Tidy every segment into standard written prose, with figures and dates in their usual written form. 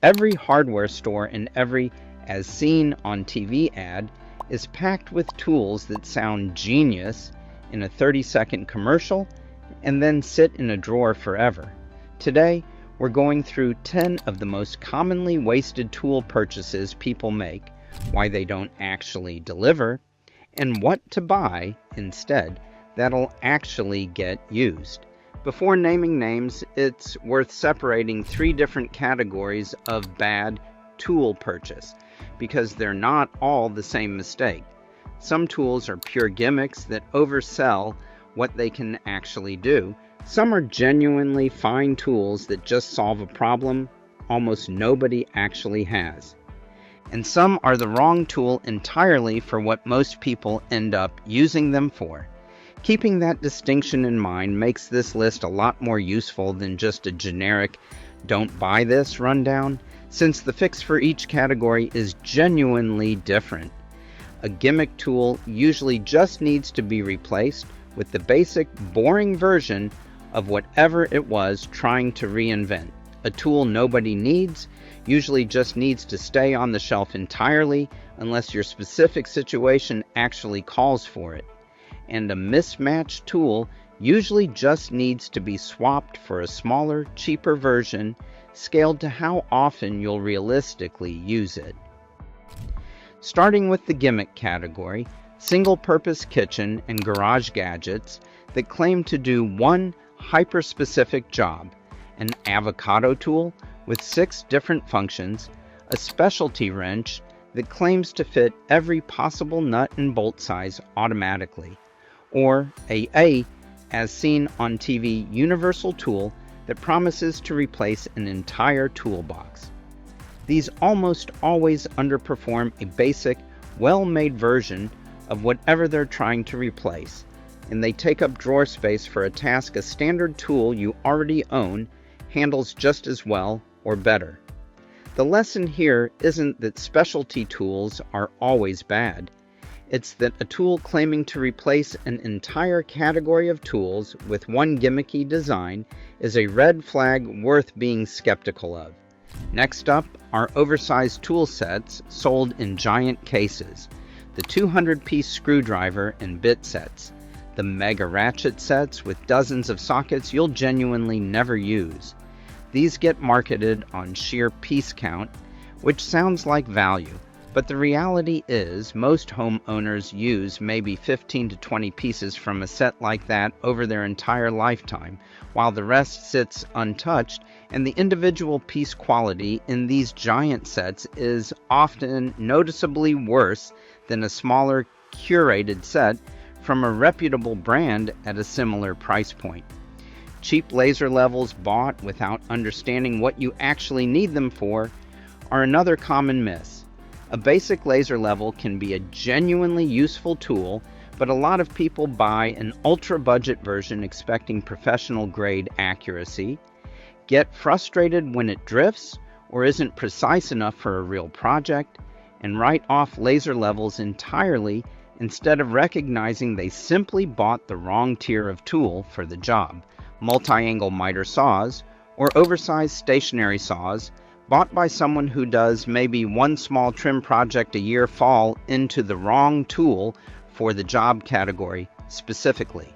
Every hardware store and every "as seen on TV" ad is packed with tools that sound genius in a 30-second commercial and then sit in a drawer forever. Today, we're going through 10 of the most commonly wasted tool purchases people make, why they don't actually deliver, and what to buy instead that'll actually get used. Before naming names, it's worth separating 3 different categories of bad tool purchase, because they're not all the same mistake. Some tools are pure gimmicks that oversell what they can actually do. Some are genuinely fine tools that just solve a problem almost nobody actually has. And some are the wrong tool entirely for what most people end up using them for. Keeping that distinction in mind makes this list a lot more useful than just a generic "don't buy this" rundown, since the fix for each category is genuinely different. A gimmick tool usually just needs to be replaced with the basic, boring version of whatever it was trying to reinvent. A tool nobody needs usually just needs to stay on the shelf entirely unless your specific situation actually calls for it. And a mismatched tool usually just needs to be swapped for a smaller, cheaper version, scaled to how often you'll realistically use it. Starting with the gimmick category, single-purpose kitchen and garage gadgets that claim to do one hyper-specific job: an avocado tool with 6 different functions, a specialty wrench that claims to fit every possible nut and bolt size automatically, or a as seen on TV universal tool that promises to replace an entire toolbox. These almost always underperform a basic, well-made version of whatever they're trying to replace, and they take up drawer space for a task a standard tool you already own handles just as well or better. The lesson here isn't that specialty tools are always bad. It's that a tool claiming to replace an entire category of tools with one gimmicky design is a red flag worth being skeptical of. Next up are oversized tool sets sold in giant cases, the 200-piece screwdriver and bit sets, the mega ratchet sets with dozens of sockets you'll genuinely never use. These get marketed on sheer piece count, which sounds like value, but the reality is most homeowners use maybe 15 to 20 pieces from a set like that over their entire lifetime, while the rest sits untouched, and the individual piece quality in these giant sets is often noticeably worse than a smaller, curated set from a reputable brand at a similar price point. Cheap laser levels bought without understanding what you actually need them for are another common miss. A basic laser level can be a genuinely useful tool, but a lot of people buy an ultra-budget version expecting professional-grade accuracy, get frustrated when it drifts or isn't precise enough for a real project, and write off laser levels entirely instead of recognizing they simply bought the wrong tier of tool for the job. Multi-angle miter saws, or oversized stationary saws, bought by someone who does maybe one small trim project a year, fall into the wrong tool for the job category specifically.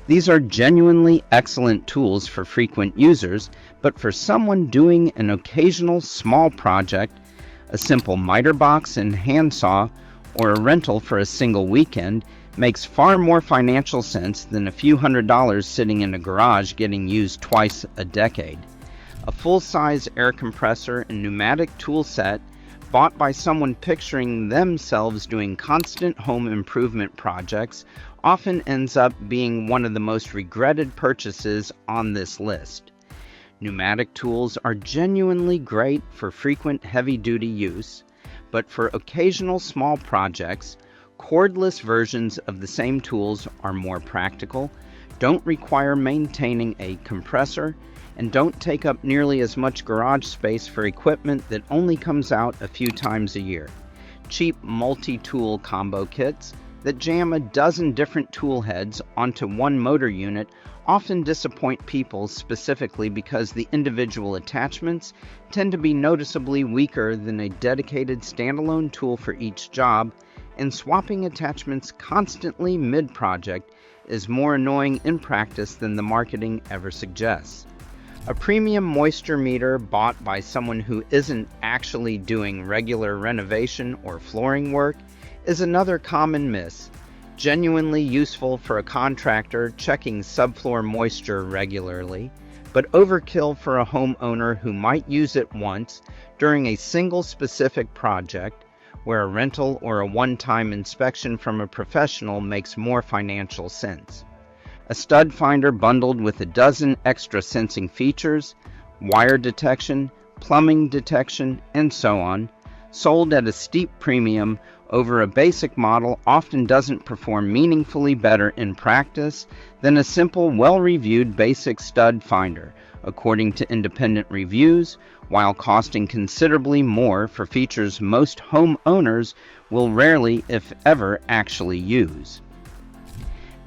These are genuinely excellent tools for frequent users, but for someone doing an occasional small project, a simple miter box and handsaw, or a rental for a single weekend makes far more financial sense than a few $100s sitting in a garage getting used twice a decade. A full-size air compressor and pneumatic tool set bought by someone picturing themselves doing constant home improvement projects often ends up being one of the most regretted purchases on this list. Pneumatic tools are genuinely great for frequent heavy-duty use, but for occasional small projects, cordless versions of the same tools are more practical, don't require maintaining a compressor, and don't take up nearly as much garage space for equipment that only comes out a few times a year. Cheap multi-tool combo kits that jam a dozen different tool heads onto one motor unit often disappoint people, specifically because the individual attachments tend to be noticeably weaker than a dedicated standalone tool for each job, and swapping attachments constantly mid-project is more annoying in practice than the marketing ever suggests. A premium moisture meter bought by someone who isn't actually doing regular renovation or flooring work is another common miss, genuinely useful for a contractor checking subfloor moisture regularly, but overkill for a homeowner who might use it once during a single specific project, where a rental or a one-time inspection from a professional makes more financial sense. A stud finder bundled with a dozen extra sensing features, wire detection, plumbing detection, and so on, sold at a steep premium over a basic model, often doesn't perform meaningfully better in practice than a simple, well-reviewed basic stud finder, according to independent reviews, while costing considerably more for features most homeowners will rarely, if ever, actually use.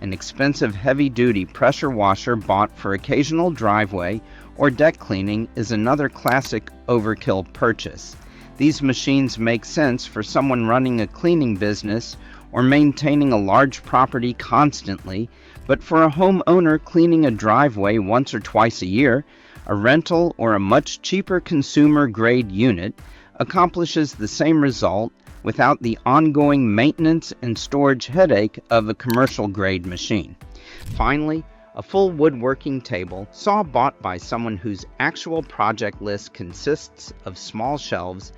An expensive heavy-duty pressure washer bought for occasional driveway or deck cleaning is another classic overkill purchase. These machines make sense for someone running a cleaning business or maintaining a large property constantly, but for a homeowner cleaning a driveway once or twice a year, a rental or a much cheaper consumer-grade unit accomplishes the same result without the ongoing maintenance and storage headache of a commercial-grade machine. Finally, a full woodworking table saw bought by someone whose actual project list consists of small shelves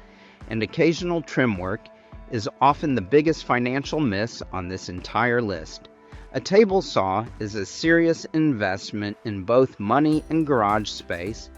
and occasional trim work is often the biggest financial miss on this entire list. A table saw is a serious investment in both money and garage space,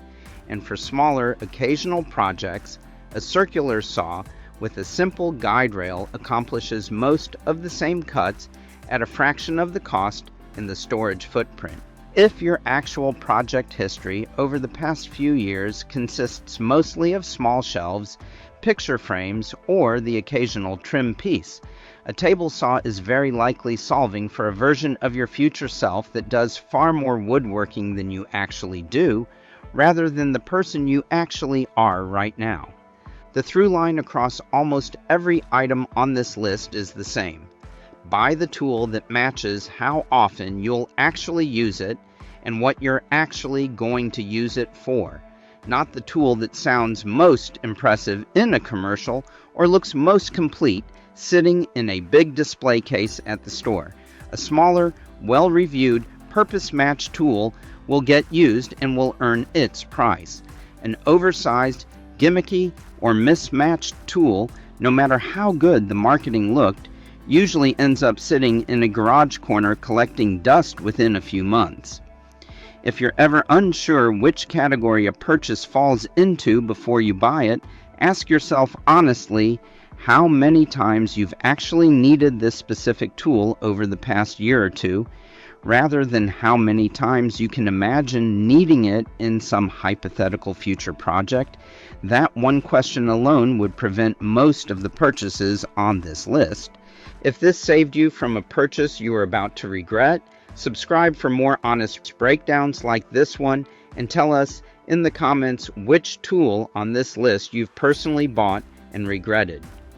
and for smaller occasional projects, a circular saw with a simple guide rail accomplishes most of the same cuts at a fraction of the cost in the storage footprint. If your actual project history over the past few years consists mostly of small shelves, picture frames, or the occasional trim piece, a table saw is very likely solving for a version of your future self that does far more woodworking than you actually do, rather than the person you actually are right now. The through line across almost every item on this list is the same. Buy the tool that matches how often you'll actually use it and what you're actually going to use it for, not the tool that sounds most impressive in a commercial or looks most complete sitting in a big display case at the store. A smaller, well-reviewed, purpose-matched tool will get used and will earn its price. An oversized, gimmicky, or mismatched tool, no matter how good the marketing looked, usually ends up sitting in a garage corner collecting dust within a few months. If you're ever unsure which category a purchase falls into before you buy it, ask yourself honestly how many times you've actually needed this specific tool over the past year or two, rather than how many times you can imagine needing it in some hypothetical future project. That one question alone would prevent most of the purchases on this list. If this saved you from a purchase you are about to regret, subscribe for more honest breakdowns like this one, and tell us in the comments which tool on this list you've personally bought and regretted.